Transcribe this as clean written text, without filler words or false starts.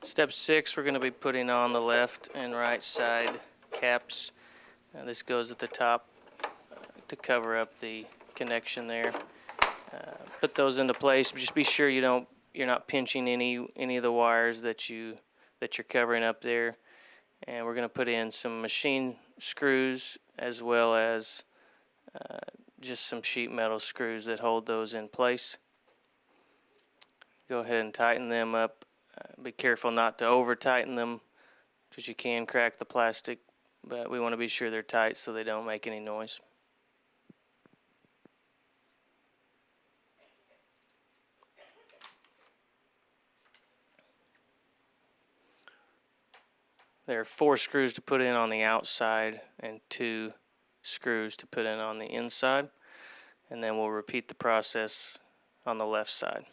Step 6, we're going to be putting on the left and right side caps. This goes at the top to cover up the connection there. Put those into place. Just be sure you're not pinching any of the wires that you're covering up there. And we're going to put in some machine screws as well as just some sheet metal screws that hold those in place. Go ahead and tighten them up. Be careful not to over tighten them because you can crack the plastic, but we want to be sure they're tight so they don't make any noise. There are 4 screws to put in on the outside and 2 screws to put in on the inside, and then we'll repeat the process on the left side.